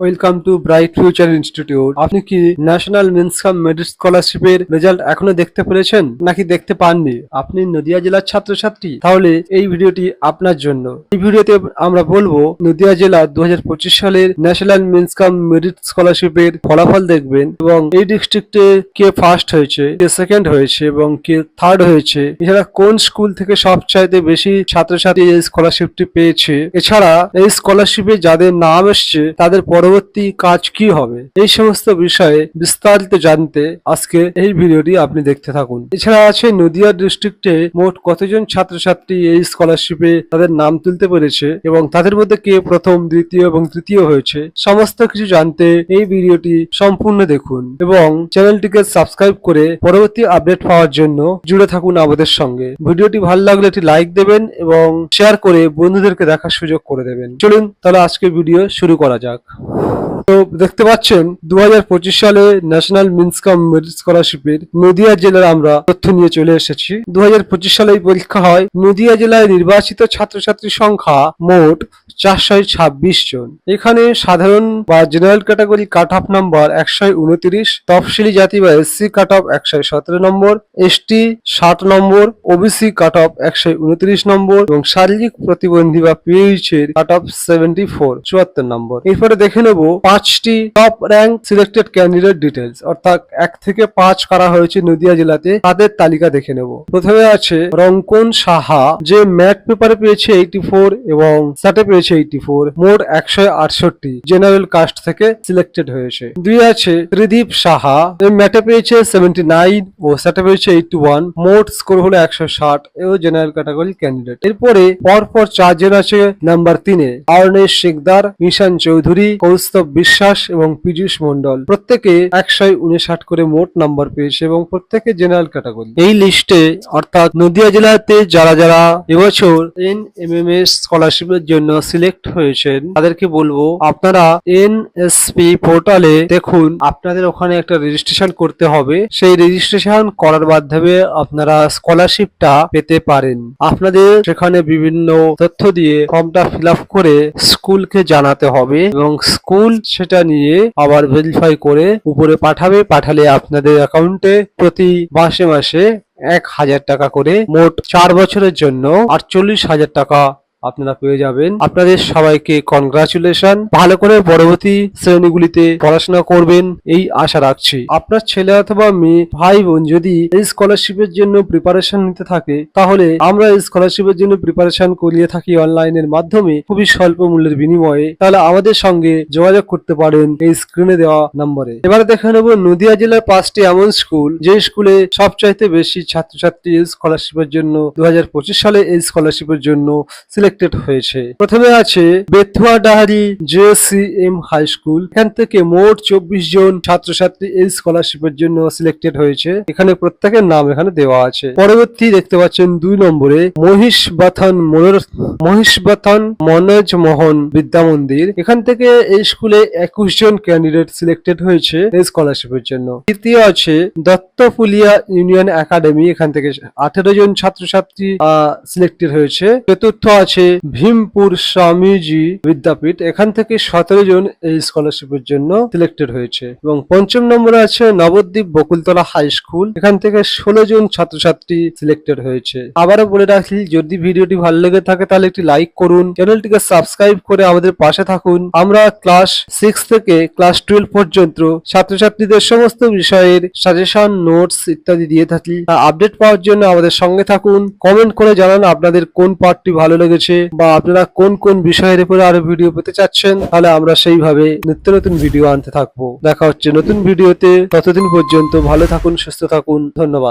Welcome to bright future institute. আপনি কি national মিনকাম merit স্কলারশিপের রেজাল্ট এখনো দেখতে পেরেছেন নাকি দেখতে পাননি? আপনি নদিয়া জেলার ছাত্রছাত্রী, তাহলে এই ভিডিওটি আপনার জন্য। এই ভিডিওতে আমরা বলবো নদিয়া জেলা 2025 সালের ন্যাশনাল মিনকাম মেরিট স্কলারশিপের ফলাফল দেখবেন এবং এই ডিস্ট্রিক্টে কে ফার্স্ট হয়েছে, কে সেকেন্ড হয়েছে এবং কে থার্ড হয়েছে। এছাড়া কোন স্কুল থেকে সবচাইতে বেশি ছাত্রছাত্রী এই স্কলারশিপটি পেয়েছে। এছাড়া এই স্কলারশিপে যাদের নাম এসছে তাদের পরবর্তী কাজ কি হবে, এই সমস্ত বিষয়ে বিস্তারিত জানতে আজকে এই ভিডিওটি আপনি দেখতে থাকুন। এছাড়া আছে নদিয়া ডিস্ট্রিক্টে মোট কতজন ছাত্রছাত্রী এই স্কলারশিপে তাদের নাম তুলতে পেরেছে এবং তাদের মধ্যে কে প্রথম, দ্বিতীয় এবং তৃতীয় হয়েছে। সমস্ত কিছু জানতে এই ভিডিওটি সম্পূর্ণ দেখুন এবং চ্যানেলটিকে সাবস্ক্রাইব করে পরবর্তী আপডেট পাওয়ার জন্য জুড়ে থাকুন আমাদের সঙ্গে। ভিডিওটি ভালো লাগলে একটি লাইক দেবেন এবং শেয়ার করে বন্ধুদেরকে দেখার সুযোগ করে দেবেন। চলুন তাহলে আজকে ভিডিও শুরু করা যাক। তো দেখতে পাচ্ছেন 2025 সালে ন্যাশনাল মিনকাম মেরিট স্কলারশিপের নদিয়া জেলার আমরা তথ্য নিয়ে চলে এসেছি। 2025 সালে এই পরীক্ষা হয়। নদিয়া জেলায় নির্বাচিত ছাত্রছাত্রীর সংখ্যা মোট 426 জন। এখানে সাধারণ বা general category cut off number 129, তফসিলি জাতি বা এসসি কাট অফ 117 নম্বর, এসটি 60 নম্বর, ওবিসি কাট অফ 129 নম্বর এবং শারীরিক প্রতিবন্ধী বা পিএইচ এর কাট অফ 74 নম্বর। এরপরে দেখে নেব 5টি top rank selected candidate details, অর্থাৎ 1 থেকে 5 কারা হয়েছে নদিয়া জেলাতে তাদের তালিকা দেখে নেব। প্রথমে আছে রঙ্কন সাহা, যে ম্যাথ পেপারে পেয়েছে 84 এবং স্যাটে পেয়েছে 84, মোট 168 জেনারেল কাস্ট থেকে সিলেক্টেড হয়েছে। 2 আছে ত্রিদীপ সাহা, ম্যাথে পেয়েছে 79 ও স্যাটে পেয়েছে 81, মোট স্কোর হলো 160, এও জেনারেল ক্যাটাগরি ক্যান্ডিডেট। এরপরে পরপর 4 জন আছে নাম্বার 3-এ আর্নেশ শেখদার, ঈশান চৌধুরী, কৌস্তব বিশ্বাস এবং পীযূষ মন্ডল, প্রত্যেকে 159 করে মোট নাম্বার পেয়েছে এবং প্রত্যেকে জেনারেল ক্যাটাগরি। এই লিস্টে অর্থাৎ নদিয়া জেলাতে যারা যারা এবছর NMMS স্কলারশিপের জন্য সিলেক্ট হয়েছেন তাদেরকে বলবো আপনারা NSP পোর্টালে দেখুন, আপনাদের ওখানে একটা রেজিস্ট্রেশন করতে হবে। সেই রেজিস্ট্রেশন করার মাধ্যমে আপনারা স্কলারশিপটা পেতে পারেন। আপনাদের সেখানে বিভিন্ন তথ্য দিয়ে ফর্মটা ফিল আপ করে স্কুলকে জানাতে হবে এবং স্কুল সেটা নিয়ে আবার ভেরিফাই করে উপরে পাঠাবে। পাঠালে আপনাদের অ্যাকাউন্টে প্রতি মাসে মাসে 1000 টাকা করে, মোট 4 বছরের জন্য 48,000 টাকা আপনারা পেয়ে যাবেন। আপনাদের সবাইকে কনগ্রাচুলেশন। ভালো করে পরবর্তী শ্রেণীগুলিতে পড়াশোনা করবেন এই আশা রাখছি। আপনার ছেলে অথবা মেয়ে, ভাই বোন যদি এই স্কলারশিপের জন্য প্রিপারেশন নিতে থাকে তাহলে আমরা এই স্কলারশিপের জন্য প্রিপারেশন করিয়ে থাকি অনলাইনের মাধ্যমে খুবই স্বল্প মূল্যের বিনিময়ে। তাহলে আমাদের সঙ্গে যোগাযোগ করতে পারেন এই স্ক্রিনে দেওয়া নম্বরে। এবারে দেখে নেব নদিয়া জেলার 5টি এমন স্কুল যে স্কুলে সবচাইতে বেশি ছাত্রছাত্রী এই স্কলারশিপের জন্য 2025 সালে এই স্কলারশিপের জন্য সিলেক্টেড হয়েছে। প্রথমে আছে বেথুয়াডাহারি JCM হাই স্কুল। এখান থেকে মোট 24 জন ছাত্রছাত্রী এই স্কলারশিপের জন্য সিলেক্টেড হয়েছে। এখানে প্রত্যেকের নাম এখানে দেওয়া আছে। পরবর্তী দেখতে পাচ্ছেন 2 নম্বরে মহিষবাথন মনোজ মোহন বিদ্যা মন্দির। এখান থেকে এই স্কুলে 21 জন ক্যান্ডিডেট সিলেক্টেড হয়েছে এই স্কলারশিপের জন্য। তৃতীয় আছে দত্তপুলিয়া ইউনিয়ন একাডেমি, এখান থেকে 18 জন ছাত্রছাত্রী সিলেক্টেড হয়েছে। চতুর্থ আছে ভীমপুর স্বামীজি বিদ্যাপীঠ, এখান থেকে 17 জন এই স্কলারশিপের জন্য সিলেক্টেড হয়েছে। এবং 5ম নম্বরে আছে নবদ্বীপ বকুলতলা হাই স্কুল, এখান থেকে 16 জন ছাত্রছাত্রী সিলেক্টেড হয়েছে। আবারও বলে রাখি, যদি ভিডিওটি ভালো লেগে থাকে তাহলে একটি লাইক করুন, চ্যানেলটিকে সাবস্ক্রাইব করে আমাদের পাশে থাকুন। আমরা ক্লাস 6 থেকে ক্লাস 12 পর্যন্ত ছাত্রছাত্রীদের সমস্ত বিষয়ের সাজেশন, নোটস ইত্যাদি দিয়ে থাকি। আপডেট পাওয়ার জন্য আমাদের সঙ্গে থাকুন। কমেন্ট করে জানান আপনাদের কোন পার্টটি ভালো লেগেছে বা আপনারা কোন কোন বিষয়ের উপরে আরো ভিডিও পেতে চাচ্ছেন, তাহলে আমরা সেইভাবে নিত্য নতুন ভিডিও আনতে থাকবো। দেখা হচ্ছে নতুন ভিডিওতে। ততদিন পর্যন্ত ভালো থাকুন, সুস্থ থাকুন। ধন্যবাদ।